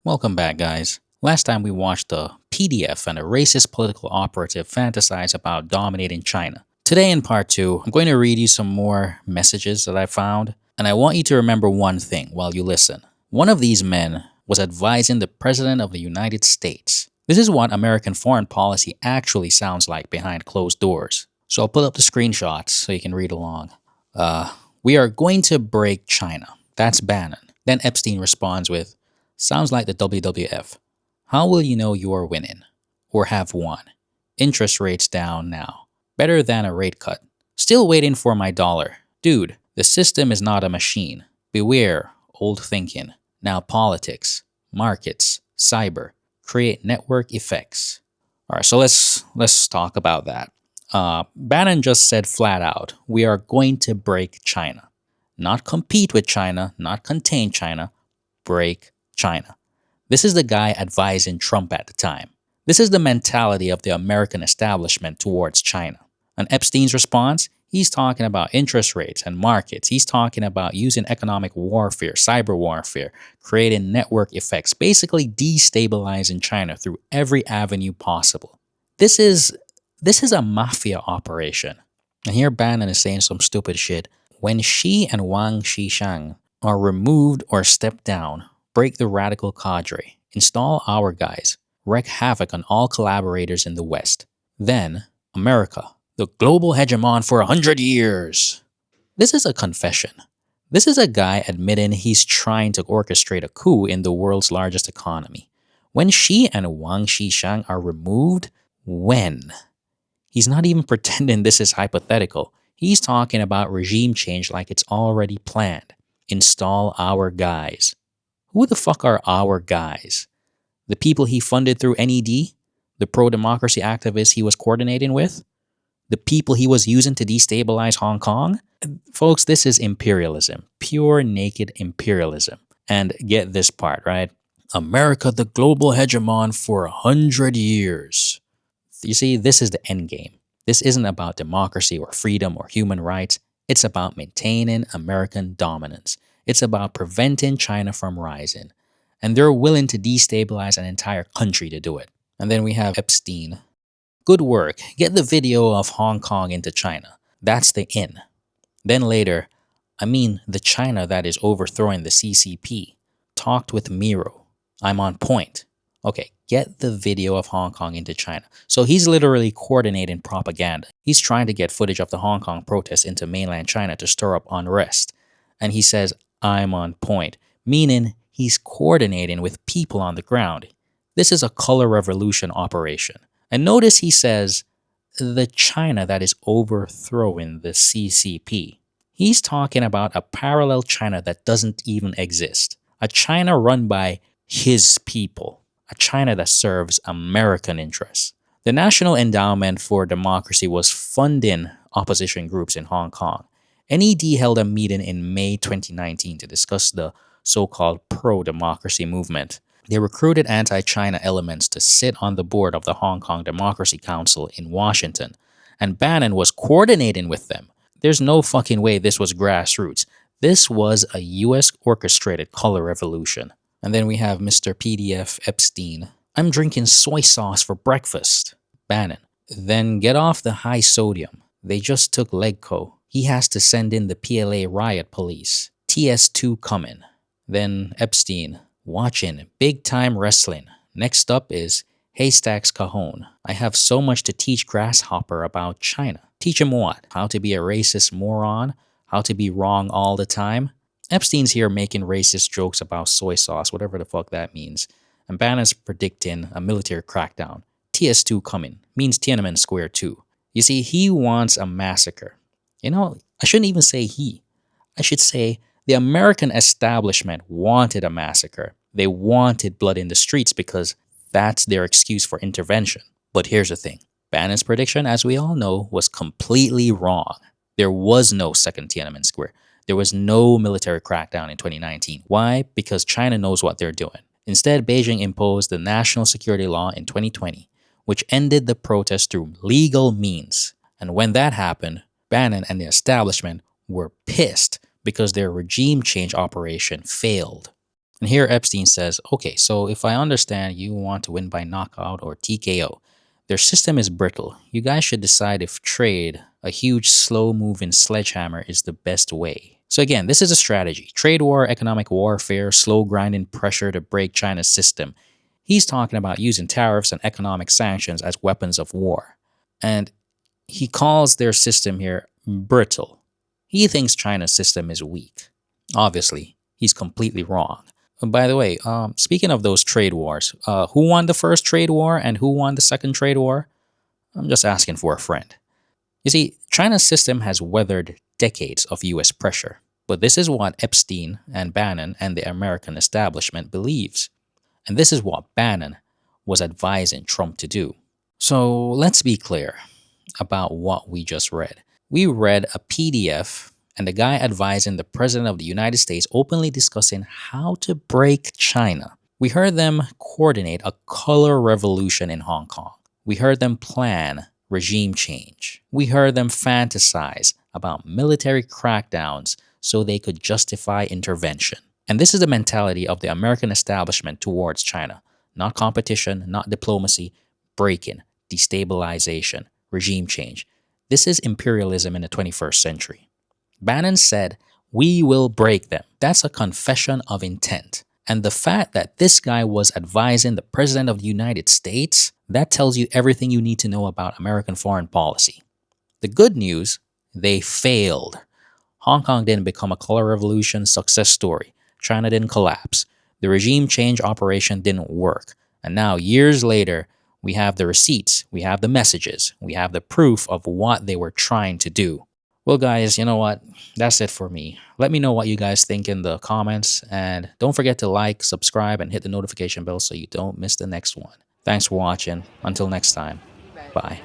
Welcome back, guys. Last time we watched the PDF and a racist political operative fantasize about dominating China. Today, in part 2, I'm going to read you some more messages that I found, and I want you to remember one thing while you listen. One of these men was advising the President of the United States. This is what American foreign policy actually sounds like behind closed doors. So I'll put up the screenshots so you can read along. We are going to break China. That's Bannon. Then Epstein responds with, sounds like the WWF. How will you know you're winning? Or have won? Interest rates down now. Better than a rate cut. Still waiting for my dollar. Dude, the system is not a machine. Beware, old thinking. Now politics, markets, cyber, create network effects. Alright, so let's talk about that. Bannon just said flat out, we are going to break China. Not compete with China, not contain China, break China. This is the guy advising Trump at the time. This is the mentality of the American establishment towards China. And Epstein's response, he's talking about interest rates and markets. He's talking about using economic warfare, cyber warfare, creating network effects, basically destabilizing China through every avenue possible. This is a mafia operation. And here Bannon is saying some stupid shit. When Xi and Wang Xishan are removed or stepped down, break the radical cadre, install our guys, wreak havoc on all collaborators in the West. Then, America, the global hegemon for 100 years. This is a confession. This is a guy admitting he's trying to orchestrate a coup in the world's largest economy. When Xi and Wang Xishan are removed, when? He's not even pretending this is hypothetical. He's talking about regime change like it's already planned. Install our guys. Who the fuck are our guys? The people he funded through NED? The pro-democracy activists he was coordinating with? The people he was using to destabilize Hong Kong? Folks, this is imperialism. Pure, naked imperialism. And get this part, right? America, the global hegemon for 100 years. You see, this is the end game. This isn't about democracy or freedom or human rights. It's about maintaining American dominance. It's about preventing China from rising. And they're willing to destabilize an entire country to do it. And then we have Epstein. Good work. Get the video of Hong Kong into China. That's the in. Then later, the China that is overthrowing the CCP. Talked with Miro. I'm on point. Okay, get the video of Hong Kong into China. So he's literally coordinating propaganda. He's trying to get footage of the Hong Kong protests into mainland China to stir up unrest. And he says, I'm on point, meaning he's coordinating with people on the ground. This is a color revolution operation. And notice he says, the China that is overthrowing the CCP. He's talking about a parallel China that doesn't even exist. A China run by his people. A China that serves American interests. The National Endowment for Democracy was funding opposition groups in Hong Kong. NED held a meeting in May 2019 to discuss the so-called pro-democracy movement. They recruited anti-China elements to sit on the board of the Hong Kong Democracy Council in Washington, and Bannon was coordinating with them. There's no fucking way this was grassroots. This was a US orchestrated color revolution. And then we have Mr. PDF Epstein. I'm drinking soy sauce for breakfast. Bannon. Then get off the high sodium. They just took Legco. He has to send in the PLA riot police. TS2 coming. Then Epstein. Watching big time wrestling. Next up is Haystack's Cajon. I have so much to teach Grasshopper about China. Teach him what? How to be a racist moron? How to be wrong all the time? Epstein's here making racist jokes about soy sauce, whatever the fuck that means. And Bannon's predicting a military crackdown. TS2 coming. Means Tiananmen Square 2. You see, he wants a massacre. I shouldn't even say he. I should say the American establishment wanted a massacre. They wanted blood in the streets because that's their excuse for intervention. But here's the thing. Bannon's prediction, as we all know, was completely wrong. There was no second Tiananmen Square. There was no military crackdown in 2019. Why? Because China knows what they're doing. Instead, Beijing imposed the national security law in 2020, which ended the protest through legal means. And when that happened, Bannon and the establishment were pissed because their regime change operation failed. And here Epstein says, okay, so if I understand you want to win by knockout or TKO, their system is brittle. You guys should decide if trade, a huge slow moving sledgehammer, is the best way. So again, this is a strategy. Trade war, economic warfare, slow grinding pressure to break China's system. He's talking about using tariffs and economic sanctions as weapons of war. And he calls their system here brittle. He thinks China's system is weak. Obviously, he's completely wrong. By the way, speaking of those trade wars, who won the first trade war and who won the second trade war? I'm just asking for a friend. You see, China's system has weathered decades of US pressure, but this is what Epstein and Bannon and the American establishment believes. And this is what Bannon was advising Trump to do. So let's be clear about what we just read. We read a PDF and the guy advising the President of the United States openly discussing how to break China. We heard them coordinate a color revolution in Hong Kong. We heard them plan regime change. We heard them fantasize about military crackdowns so they could justify intervention. And this is the mentality of the American establishment towards China. Not competition, not diplomacy, break-in, destabilization, regime change. This is imperialism in the 21st century. Bannon said, "We will break them." That's a confession of intent. And the fact that this guy was advising the President of the United States, that tells you everything you need to know about American foreign policy. The good news, they failed. Hong Kong didn't become a color revolution success story. China didn't collapse. The regime change operation didn't work. And now, years later, we have the receipts, we have the messages, we have the proof of what they were trying to do. Well, guys, you know what? That's it for me. Let me know what you guys think in the comments. And don't forget to like, subscribe, and hit the notification bell so you don't miss the next one. Thanks for watching. Until next time. Bye.